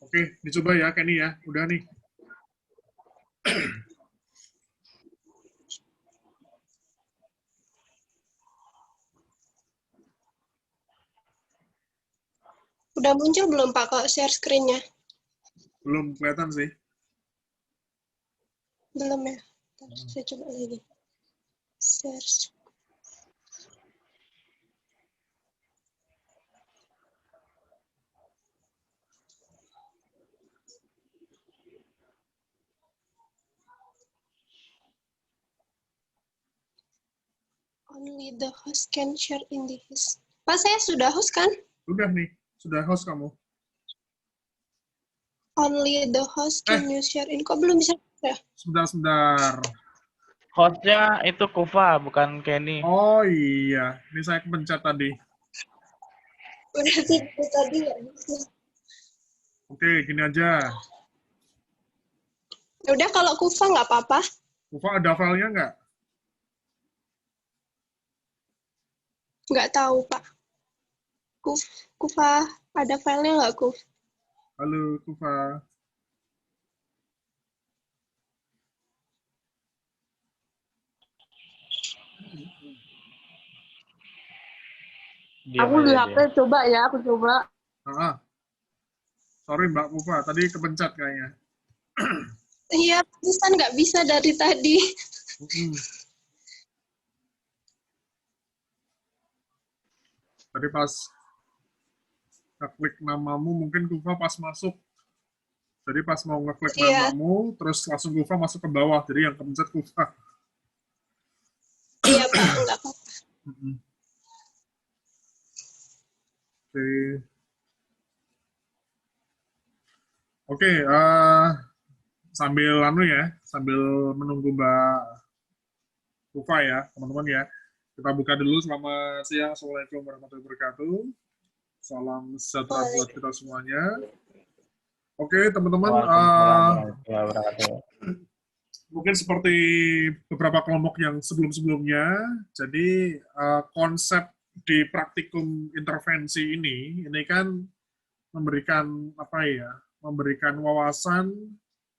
Oke, dicoba ya Kenny ya. Udah nih. Udah muncul belum Pak kalau share screen-nya? Belum kelihatan sih. Belum ya? Saya coba lagi. Share. Only the host can share in this. Pak, saya sudah host kan? Udah nih. Sudah host kamu. Only the host can you share in. Kok belum bisa ya? Sebentar. Hostnya itu Kufa, bukan Kenny. Oh iya. Ini saya kepencet tadi. Berarti tadi nggak bisa. Oke, gini aja. Udah kalau Kufa nggak apa-apa. Kufa ada filenya nggak? Nggak tahu Pak. Kufa ada filenya nggak Kuf? Halo, Kufa. Diam Aku di aja HP dia. coba ya, aku coba. Sorry Mbak Kufa, tadi kepencet kayaknya. Iya, bisa nggak bisa dari tadi. Tadi pas ngeklik namamu, mungkin Kufa pas masuk. Jadi pas mau ngeklik namamu, terus langsung Kufa masuk ke bawah. Jadi yang kepencet Kufa. Iya Pak, nggak apa-apa. Oke, sambil menunggu Mbak Kufa ya, teman-teman ya. Kita buka dulu. Selamat siang. Assalamualaikum warahmatullahi wabarakatuh. Salam sejahtera buat kita semuanya. Oke, teman-teman. Mungkin seperti beberapa kelompok yang sebelum-sebelumnya, jadi konsep di praktikum intervensi ini kan memberikan memberikan wawasan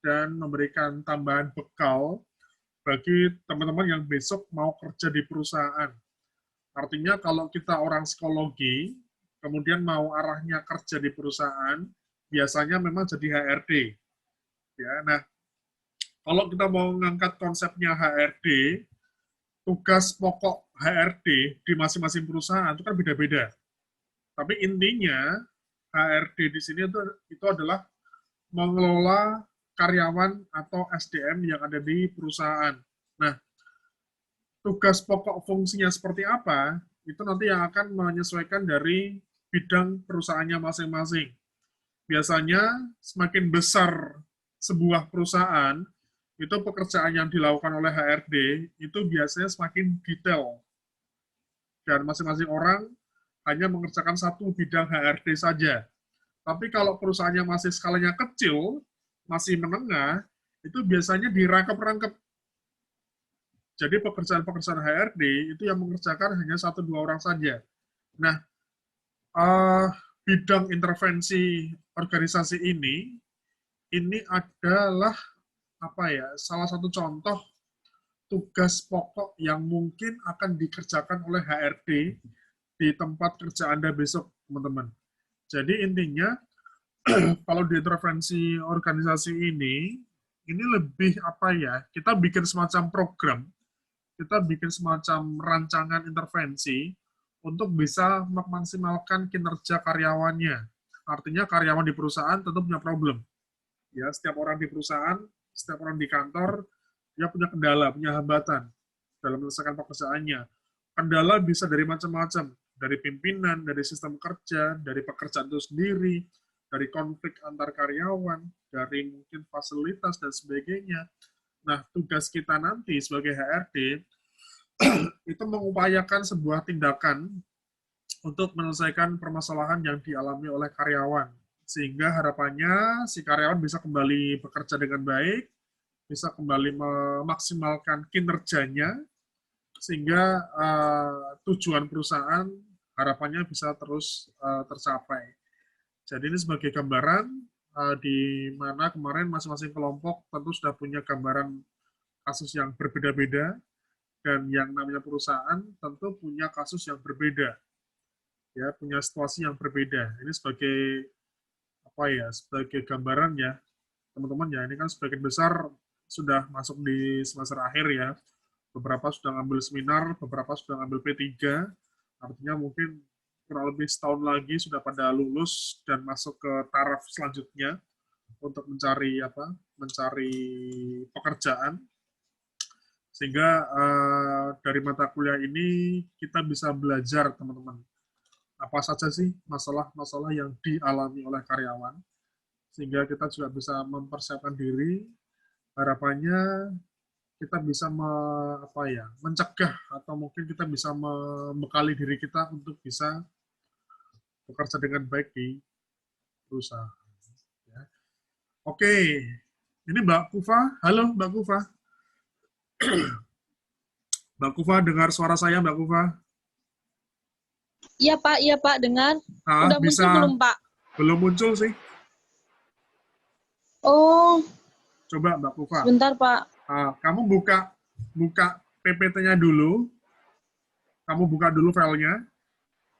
dan memberikan tambahan bekal bagi teman-teman yang besok mau kerja di perusahaan. Artinya kalau kita orang psikologi, kemudian mau arahnya kerja di perusahaan, biasanya memang jadi HRD. Ya, nah, kalau kita mau mengangkat konsepnya HRD, tugas pokok HRD di masing-masing perusahaan itu kan beda-beda. Tapi intinya HRD di sini itu adalah mengelola karyawan atau SDM yang ada di perusahaan. Nah, tugas pokok fungsinya seperti apa, itu nanti yang akan menyesuaikan dari bidang perusahaannya masing-masing. Biasanya semakin besar sebuah perusahaan, itu pekerjaan yang dilakukan oleh HRD itu biasanya semakin detail. Dan masing-masing orang hanya mengerjakan satu bidang HRD saja. Tapi kalau perusahaannya masih skalanya kecil, masih menengah, itu biasanya dirangkap-rangkap. Jadi pekerjaan-pekerjaan HRD itu yang mengerjakan hanya 1-2 orang saja. Nah, bidang intervensi organisasi ini adalah salah satu contoh tugas pokok yang mungkin akan dikerjakan oleh HRD di tempat kerja Anda besok, teman-teman. Jadi intinya, kalau di intervensi organisasi ini lebih kita bikin semacam program, kita bikin semacam rancangan intervensi untuk bisa memaksimalkan kinerja karyawannya. Artinya karyawan di perusahaan tentu punya problem. Ya, setiap orang di perusahaan, setiap orang di kantor, dia punya kendala, punya hambatan dalam menyelesaikan pekerjaannya. Kendala bisa dari macam-macam, dari pimpinan, dari sistem kerja, dari pekerjaan itu sendiri, dari konflik antar karyawan, dari mungkin fasilitas dan sebagainya. Nah, tugas kita nanti sebagai HRD itu mengupayakan sebuah tindakan untuk menyelesaikan permasalahan yang dialami oleh karyawan. Sehingga harapannya si karyawan bisa kembali bekerja dengan baik, bisa kembali memaksimalkan kinerjanya, sehingga tujuan perusahaan harapannya bisa terus tercapai. Jadi ini sebagai gambaran, di mana kemarin masing-masing kelompok tentu sudah punya gambaran kasus yang berbeda-beda, dan yang namanya perusahaan tentu punya kasus yang berbeda, ya, punya situasi yang berbeda. Ini sebagai apa ya, sebagai gambaran ya, teman-teman ya. Ini kan sebagian besar sudah masuk di semester akhir ya. Beberapa sudah ngambil seminar, beberapa sudah ngambil P3, artinya mungkin kurang lebih setahun lagi sudah pada lulus dan masuk ke taraf selanjutnya untuk mencari apa? Mencari pekerjaan. Sehingga dari mata kuliah ini kita bisa belajar, teman-teman, apa saja sih masalah-masalah yang dialami oleh karyawan, sehingga kita juga bisa mempersiapkan diri. Harapannya kita bisa mencegah atau mungkin kita bisa membekali diri kita untuk bisa bekerja dengan baik di perusahaan. Ya. Oke, ini Mbak Kufa. Halo Mbak Kufa. Mbak Kufa, dengar suara saya Mbak Kufa? Iya Pak, dengar. Udah Bisa, muncul belum Pak? belum muncul sih. Oh, Coba Mbak Kufa. sebentar Pak. Kamu buka PPT-nya dulu. Kamu buka dulu filenya.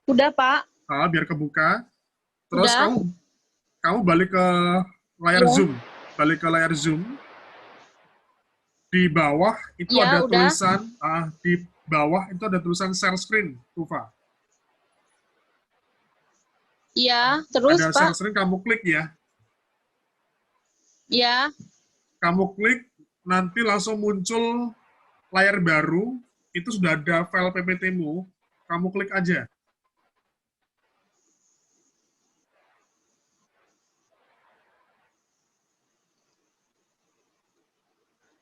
Udah Pak. Biar kebuka. Terus Udah. kamu balik ke layar Iya. Zoom. Balik ke layar Zoom. Di bawah itu Iya, ada udah. tulisan, di bawah itu ada tulisan share screen, Kufa. Iya, terus Ada Pak. share screen, kamu klik ya. Iya. Kamu klik, nanti langsung muncul layar baru, itu sudah ada file PPT-mu, kamu klik aja.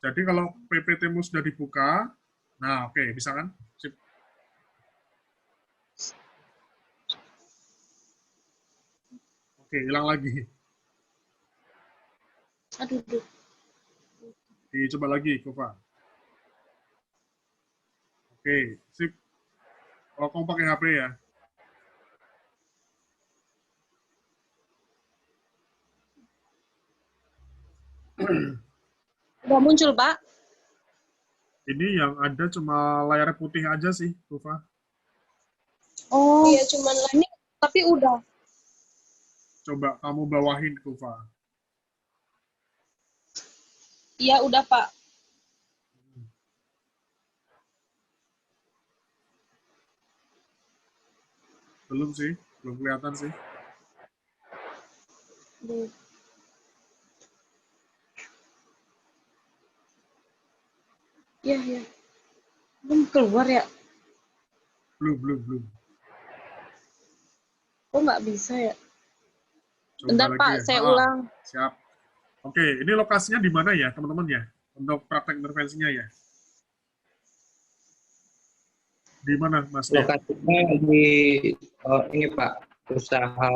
Jadi kalau PPT-mu sudah dibuka, nah oke, bisa kan? Sip. Oke, hilang lagi. Aduh. Dicoba lagi, Kufa. Oke, sip. Kalau kamu pakai HP ya. Udah muncul Pak. Ini yang ada cuma layar putih aja sih, Kufa. Oh, Iya, cuman ini tapi udah. Coba kamu bawahin, Kufa. Iya, udah Pak. Belum sih, belum kelihatan sih. Aduh. Iya. Belum keluar ya? Belum. Kok nggak bisa ya? Coba Bentar lagi Pak, ya. saya ulang. Siap. Oke, ini lokasinya di mana ya, teman-teman ya? Untuk praktek intervensinya ya. Di mana, Mas? Lokasinya di ini Pak, usaha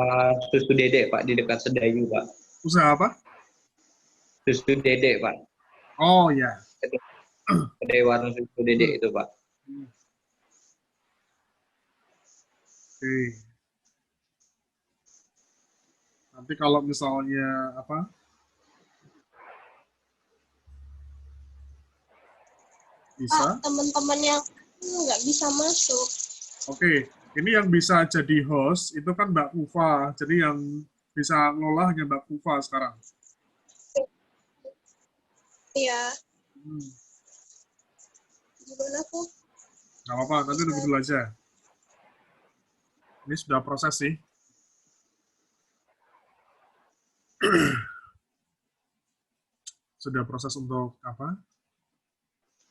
susu dedek Pak, di dekat Sedayu Pak. Usaha apa? Susu dedek Pak, Oh ya. kedai warung susu dedek itu Pak. Oke. Nanti kalau misalnya apa? Bisa. Pak, teman-teman yang nggak bisa masuk. Oke, ini yang bisa jadi host itu kan Mbak Kufa. Jadi yang bisa ngelola hanya Mbak Kufa sekarang. Iya. Gimana tuh? Nggak apa-apa, nanti tunggu dulu aja. Ini sudah proses sih. Sudah proses untuk apa?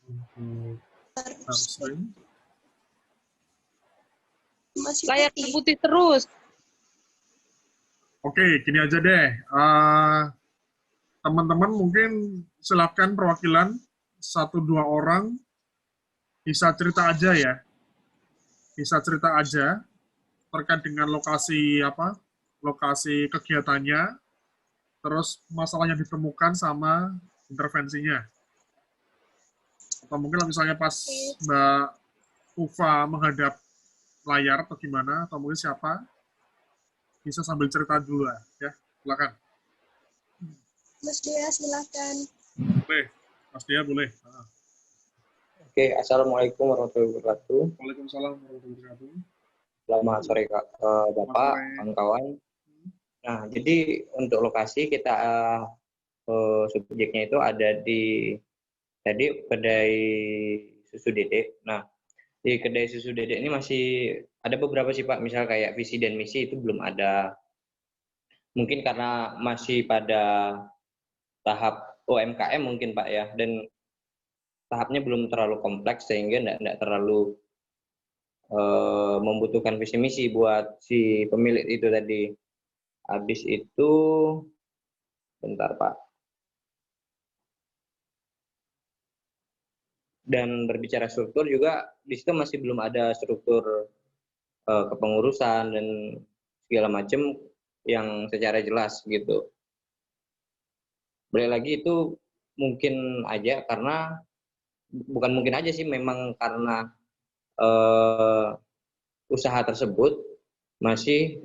Untuk stream. Masih Layar putih. putih terus. Oke, gini aja deh. Teman-teman mungkin silakan perwakilan 1-2 orang bisa cerita aja ya. Bisa cerita aja terkait dengan lokasi apa? Lokasi kegiatannya, terus masalah yang ditemukan sama intervensinya. Atau mungkin misalnya pas Mbak Ufa menghadap layar atau gimana, atau mungkin siapa, bisa sambil cerita dulu ya. Silakan. Mas Dea silakan. Boleh, Mas Dia boleh. Oke, Assalamualaikum warahmatullahi wabarakatuh. Waalaikumsalam warahmatullahi wabarakatuh. Selamat sore Bapak, sore. kawan-kawan. Nah, jadi untuk lokasi kita subjeknya itu ada di tadi kedai susu Dedek. Nah, di kedai susu Dedek ini masih ada beberapa sih Pak, misal kayak visi dan misi itu belum ada. Mungkin karena masih pada tahap UMKM mungkin Pak ya, dan tahapnya belum terlalu kompleks sehingga enggak terlalu membutuhkan visi misi buat si pemilik itu tadi. Habis itu, bentar Pak. Dan berbicara struktur juga, di situ masih belum ada struktur kepengurusan dan segala macam yang secara jelas gitu. Balik lagi itu mungkin aja karena, bukan mungkin aja sih, memang karena usaha tersebut masih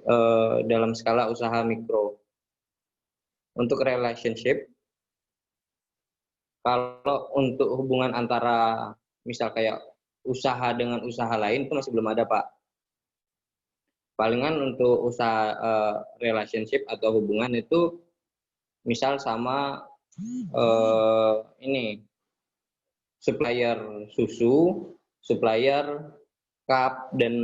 dalam skala usaha mikro. Untuk relationship, kalau untuk hubungan antara misal kayak usaha dengan usaha lain itu masih belum ada Pak. Palingan untuk usaha relationship atau hubungan itu misal sama ini supplier susu, supplier cup, dan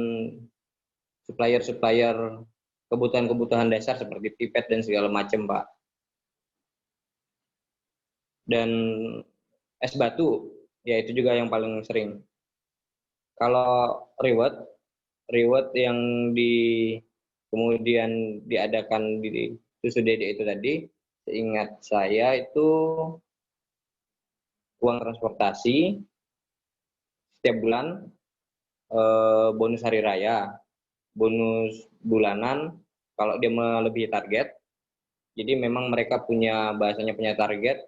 supplier kebutuhan-kebutuhan dasar seperti pipet dan segala macam Pak. Dan es batu, ya itu juga yang paling sering. Kalau reward yang kemudian diadakan di susu Dede itu tadi, seingat saya itu uang transportasi setiap bulan, bonus hari raya, bonus bulanan kalau dia melebihi target. Jadi memang mereka punya target.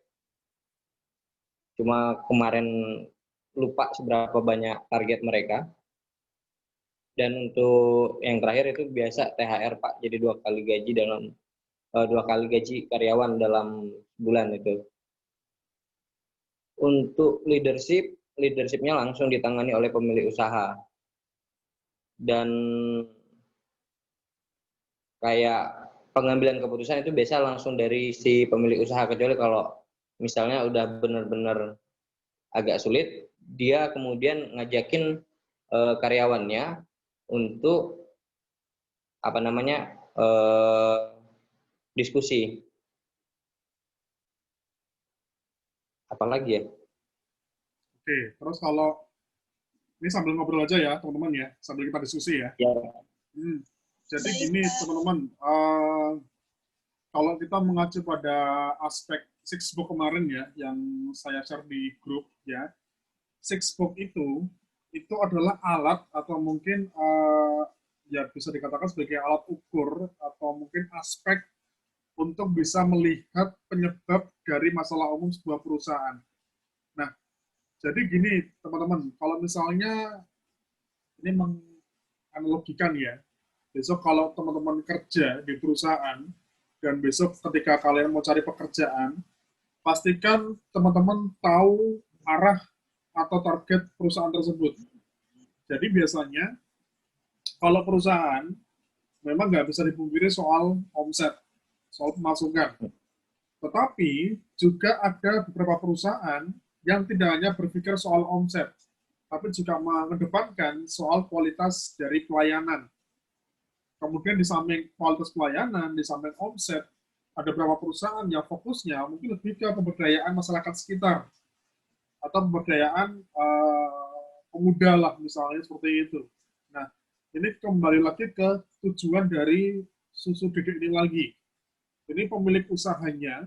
Cuma kemarin lupa seberapa banyak target mereka. Dan untuk yang terakhir itu biasa THR Pak, jadi 2 kali gaji karyawan dalam bulan itu. Untuk leadershipnya langsung ditangani oleh pemilik usaha. Dan kayak pengambilan keputusan itu biasa langsung dari si pemilik usaha, kecuali kalau misalnya udah benar-benar agak sulit, dia kemudian ngajakin karyawannya untuk diskusi. Apalagi ya? Oke, terus kalau ini sambil ngobrol aja ya teman-teman ya, sambil kita diskusi ya. Ya. Jadi Baik, gini Pak. teman-teman, kalau kita mengacu pada aspek six book kemarin ya, yang saya share di grup ya, six book itu adalah alat atau mungkin ya bisa dikatakan sebagai alat ukur atau mungkin aspek untuk bisa melihat penyebab dari masalah umum sebuah perusahaan. Nah, jadi gini teman-teman, kalau misalnya ini menganalogikan ya, besok kalau teman-teman kerja di perusahaan dan besok ketika kalian mau cari pekerjaan, pastikan teman-teman tahu arah atau target perusahaan tersebut. Jadi biasanya kalau perusahaan memang nggak bisa dipungkiri soal omset, soal pemasukan. Tetapi juga ada beberapa perusahaan yang tidak hanya berpikir soal omset, tapi juga mengedepankan soal kualitas dari pelayanan. Kemudian di samping kualitas pelayanan, di samping omset, ada beberapa perusahaan yang fokusnya mungkin lebih ke pemberdayaan masyarakat sekitar atau pemberdayaan pemuda lah misalnya seperti itu. Nah, ini kembali lagi ke tujuan dari susu Dedek ini lagi. Ini pemilik usahanya,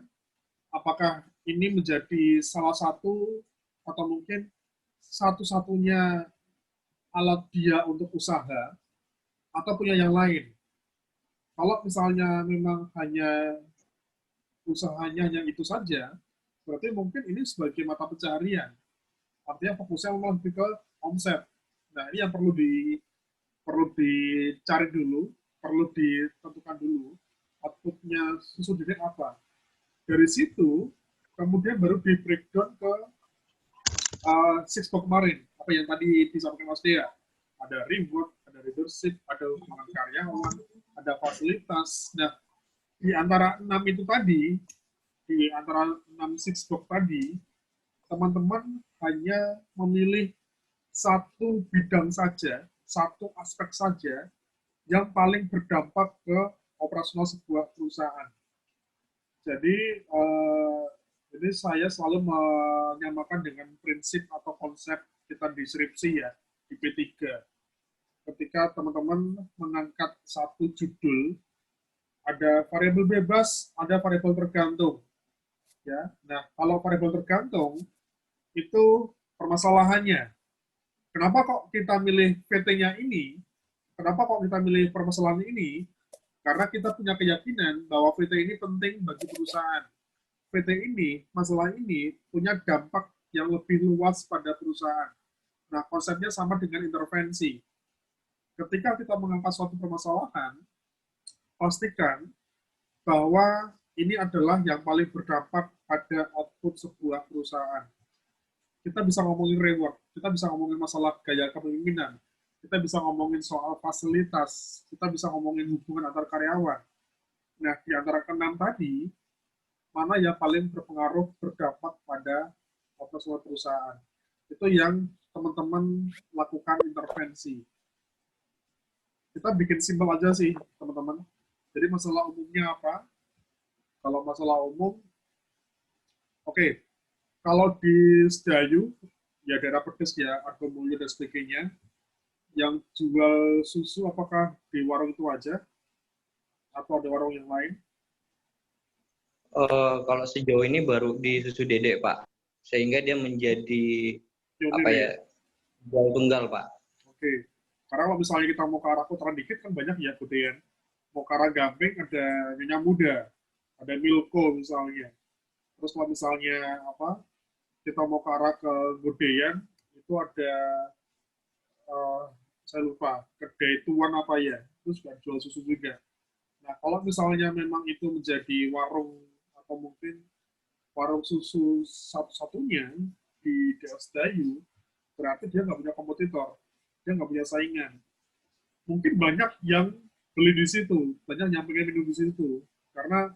apakah ini menjadi salah satu atau mungkin satu-satunya alat dia untuk usaha, atau punya yang lain. Kalau misalnya memang hanya usahanya hanya itu saja, berarti mungkin ini sebagai mata pencarian. Artinya fokusnya memang lebih ke omset. Nah, ini yang perlu dicari dulu, perlu ditentukan dulu outputnya susu Dedek apa. dari situ kemudian baru di breakdown ke six box kemarin, apa yang tadi disampaikan Mas Dea. Ada reward, ada leadership, ada hubungan karyawan, ada fasilitas. Nah, di antara 6 itu tadi, di antara 6 six box tadi, teman-teman hanya memilih satu bidang saja, satu aspek saja yang paling berdampak ke operasional sebuah perusahaan. Jadi, ini saya selalu menyamakan dengan prinsip atau konsep kita di skripsi ya, di P3. Ketika teman-teman mengangkat satu judul, ada variabel bebas, ada variabel tergantung. Ya, nah kalau variabel tergantung itu permasalahannya. Kenapa kok kita milih VT-nya ini? Kenapa kok kita milih permasalahan ini? Karena kita punya keyakinan bahwa VT ini penting bagi perusahaan. VT ini, masalah ini punya dampak yang lebih luas pada perusahaan. Nah, konsepnya sama dengan intervensi. Ketika kita mengangkat suatu permasalahan, pastikan bahwa ini adalah yang paling berdampak pada output sebuah perusahaan. Kita bisa ngomongin reward, kita bisa ngomongin masalah gaya kepemimpinan, kita bisa ngomongin soal fasilitas, kita bisa ngomongin hubungan antar karyawan. Nah, di antara keenam tadi, mana yang paling berpengaruh berdampak pada operasional perusahaan. Itu yang teman-teman lakukan intervensi. Kita bikin simpel aja sih, teman-teman. Jadi masalah umumnya apa? Kalau masalah umum, oke. Kalau di Sedayu, ya daerah Pedes ya, Argomulyo dan sebagainya, yang jual susu apakah di warung itu aja? Atau ada warung yang lain? Kalau sejauh ini baru di Susu Dedek, Pak. Sehingga dia menjadi apa ya? Jual tunggal, Pak. Oke. Karena kalau misalnya kita mau ke arah Putra dikit kan banyak ya Godean. Mau ke arah Gamping ada Nyonya Muda, ada Milko misalnya. Terus kalau misalnya apa? Kita mau ke arah ke Godean itu ada saya lupa, kedai tuan apa ya. Terus juga jual susu juga. Nah, kalau misalnya memang itu menjadi warung atau mungkin warung susu satu-satunya di daerah Sedayu, berarti dia nggak punya kompetitor, dia nggak punya saingan. Mungkin banyak yang beli di situ, banyak yang pengen minum di situ, karena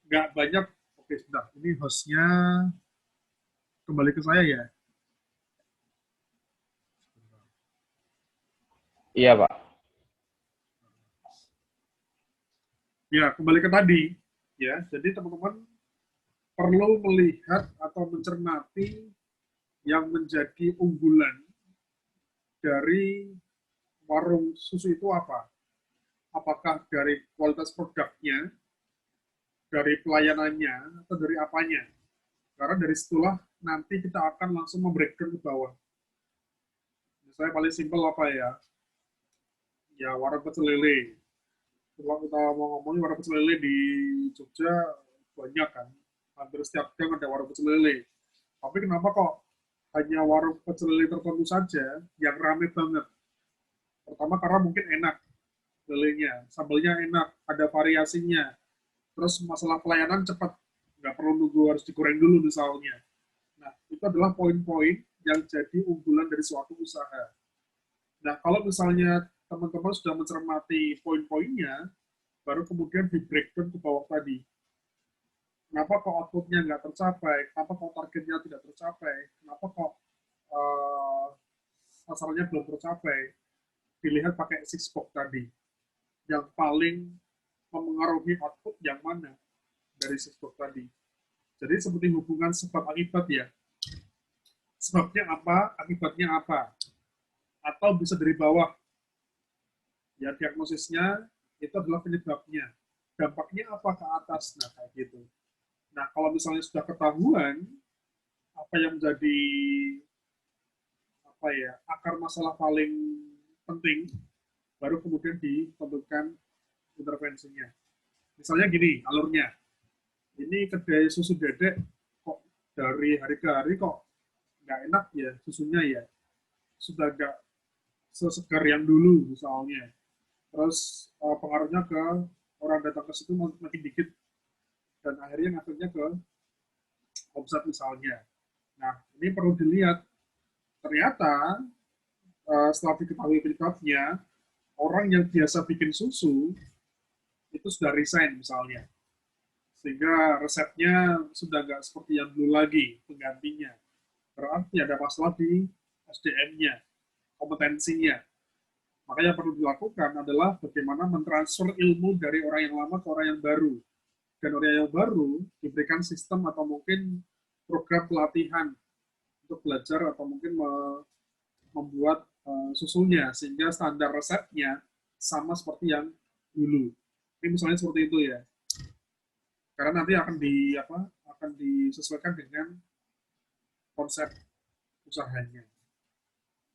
nggak banyak. Oke, sebentar, ini hostnya kembali ke saya ya. Iya, Pak. Ya, kembali ke tadi. Ya, jadi teman-teman perlu melihat atau mencermati yang menjadi unggulan dari warung susu itu apa? Apakah dari kualitas produknya, dari pelayanannya, atau dari apanya? Karena dari situlah nanti kita akan langsung membreakdown ke bawah. Misalnya paling simpel apa ya? Ya, warung pecel lele. Kalau kita mau ngomongin warung pecel lele di Jogja, banyak kan. Hampir setiap gang ada warung pecel lele. Tapi kenapa kok hanya warung pecel lele tertentu saja yang rame banget? Pertama karena mungkin enak lelenya, sambelnya enak, ada variasinya. Terus masalah pelayanan cepat, nggak perlu nunggu harus digoreng dulu misalnya. Nah, itu adalah poin-poin yang jadi unggulan dari suatu usaha. Nah, kalau misalnya teman-teman sudah mencermati poin-poinnya, baru kemudian di breakdown ke bawah tadi. Kenapa kok output-nya nggak tercapai? Kenapa kok targetnya tidak tercapai? Kenapa kok sasarannya belum tercapai? Dilihat pakai six box tadi. Yang paling memengaruhi output yang mana dari six box tadi. Jadi seperti hubungan sebab akibat ya. Sebabnya apa, akibatnya apa. Atau bisa dari bawah. Ya, diagnosisnya itu adalah penyebabnya. Dampaknya apa ke atas, nah kayak gitu. Nah, kalau misalnya sudah ketahuan apa yang menjadi apa ya, akar masalah paling penting, baru kemudian ditentukan intervensinya. Misalnya gini, alurnya. Ini kedai susu dedek kok dari hari ke hari kok nggak enak ya susunya ya. Sudah nggak sesegar yang dulu misalnya. Terus pengaruhnya ke orang datang ke situ makin dikit. dan akhirnya ngefeknya ke omset misalnya. Nah, ini perlu dilihat. Ternyata setelah diketahui penyebabnya, orang yang biasa bikin susu itu sudah resign misalnya. Sehingga resepnya sudah nggak seperti yang dulu lagi, penggantinya. Berarti ada masalah di SDM-nya, kompetensinya. Makanya yang perlu dilakukan adalah bagaimana mentransfer ilmu dari orang yang lama ke orang yang baru. Dan orang yang baru diberikan sistem atau mungkin program pelatihan untuk belajar atau mungkin membuat susunya sehingga standar resepnya sama seperti yang dulu. Ini misalnya seperti itu ya. Karena nanti akan disesuaikan dengan konsep usahanya.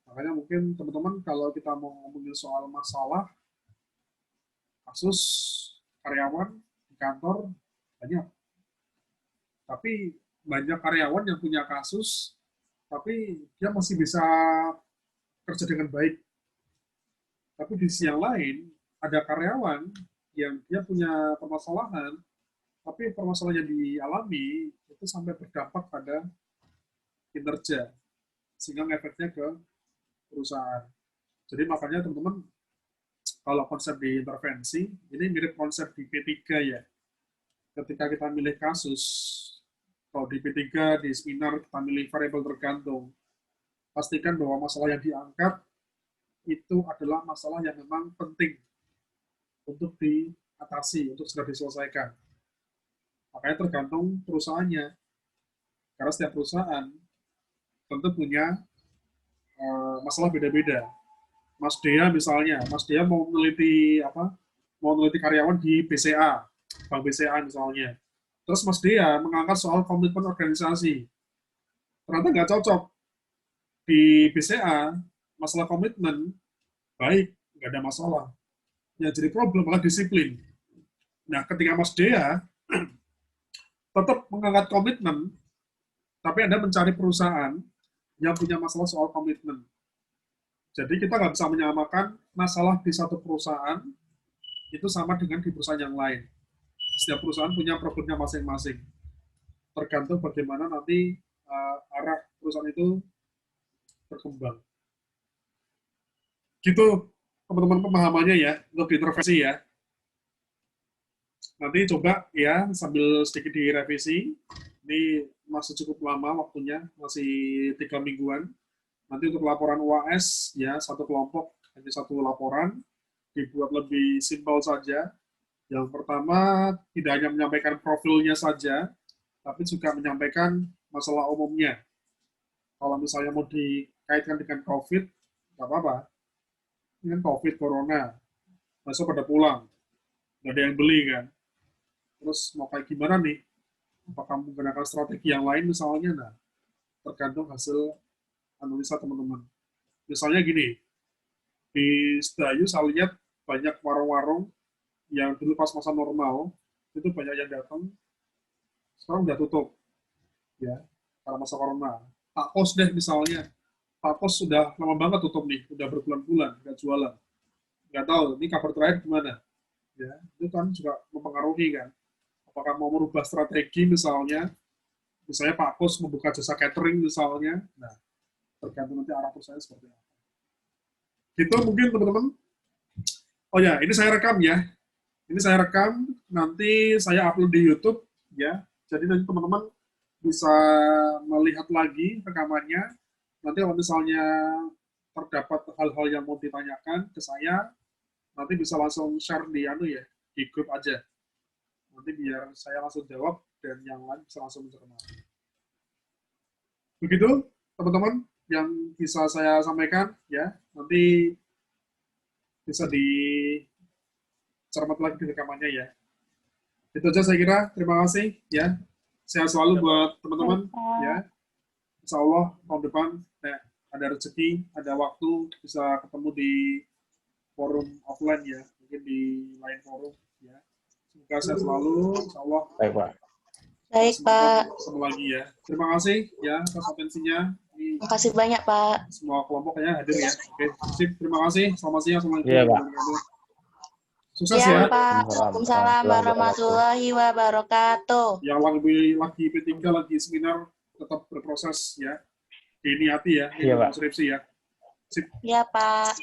Makanya mungkin teman-teman kalau kita mau ngomongin soal masalah kasus karyawan di kantor banyak. Tapi banyak karyawan yang punya kasus tapi dia masih bisa kerja dengan baik. Tapi di sisi yang lain, ada karyawan yang dia punya permasalahan, tapi permasalahan yang dialami itu sampai berdampak pada kinerja, sehingga efeknya ke perusahaan. Jadi makanya teman-teman, kalau konsep di intervensi, ini mirip konsep di P3 ya. Ketika kita milih kasus, kalau di P3, di seminar, kita milih variabel tergantung, pastikan bahwa masalah yang diangkat itu adalah masalah yang memang penting untuk diatasi, untuk segera diselesaikan. Makanya tergantung perusahaannya. Karena setiap perusahaan tentu punya masalah beda-beda. Mas Dea misalnya, Mas Dea mau meneliti karyawan di BCA, Bank BCA misalnya. Terus Mas Dea mengangkat soal komitmen organisasi. Ternyata nggak cocok. Di BCA, masalah komitmen, baik, nggak ada masalah. Yang jadi problem adalah disiplin. Nah, ketika Mas Dea tetap mengangkat komitmen, tapi Anda mencari perusahaan yang punya masalah soal komitmen. Jadi kita nggak bisa menyamakan masalah di satu perusahaan itu sama dengan di perusahaan yang lain. Setiap perusahaan punya problemnya masing-masing. Tergantung bagaimana nanti arah perusahaan itu berkembang. Gitu teman-teman pemahamannya ya, untuk intervensi ya. Nanti coba ya sambil sedikit direvisi. Ini masih cukup lama waktunya, masih 3 mingguan. Nanti untuk laporan UAS ya, satu kelompok hanya satu laporan, dibuat lebih simpel saja. Yang pertama tidak hanya menyampaikan profilnya saja, tapi juga menyampaikan masalah umumnya. Kalau misalnya mau dikaitkan dengan COVID, nggak apa-apa. Ini kan COVID, Corona. Besok pada pulang. Nggak ada yang beli kan. Terus mau kayak gimana nih? Apakah menggunakan strategi yang lain misalnya? Nah, tergantung hasil analisa teman-teman. Misalnya gini, di Sedayu saya lihat banyak warung-warung yang dulu pas masa normal, itu banyak yang datang, sekarang udah tutup. Ya, karena masa Corona. Pak Pos deh misalnya, Pak Pos sudah lama banget tutup nih, udah berbulan-bulan nggak jualan. Nggak tahu, ini kabar terakhir gimana? Ya, itu kan juga mempengaruhi kan. Apakah mau merubah strategi misalnya Pak Pos membuka jasa catering misalnya, nah tergantung nanti arah perusahaan seperti apa. Gitu mungkin teman-teman. Oh ya, ini saya rekam ya. Ini saya rekam, nanti saya upload di YouTube ya. Jadi nanti teman-teman bisa melihat lagi rekamannya. Nanti kalau misalnya terdapat hal-hal yang mau ditanyakan ke saya, nanti bisa langsung share di grup aja. Nanti biar saya langsung jawab dan yang lain bisa langsung mencermati. Begitu teman-teman yang bisa saya sampaikan ya. Nanti bisa dicermati lagi di rekamannya ya. Itu aja saya kira. Terima kasih ya. Sehat selalu buat teman-teman ya. Insya Allah tahun depan ada rezeki, ada waktu bisa ketemu di forum offline ya, mungkin di lain forum ya. Semoga sehat selalu, insya Allah. Baik, Pak. Baik, Pak. Ketemu lagi ya. Terima kasih ya atas atensinya. Terima kasih banyak, Pak. Semua kelompoknya hadir ya. Oke, sip. Terima kasih. Selamat siang. Assalamualaikum Iya, Pak. warahmatullahi wabarakatuh. Sukses Ya, ya. Pak. Waalaikumsalam warahmatullahi wabarakatuh. Yang lagi P3, lagi seminar, tetap berproses ya. Diniati ya, Iya, Pak. skripsi ya. Sip. Ya, Pak.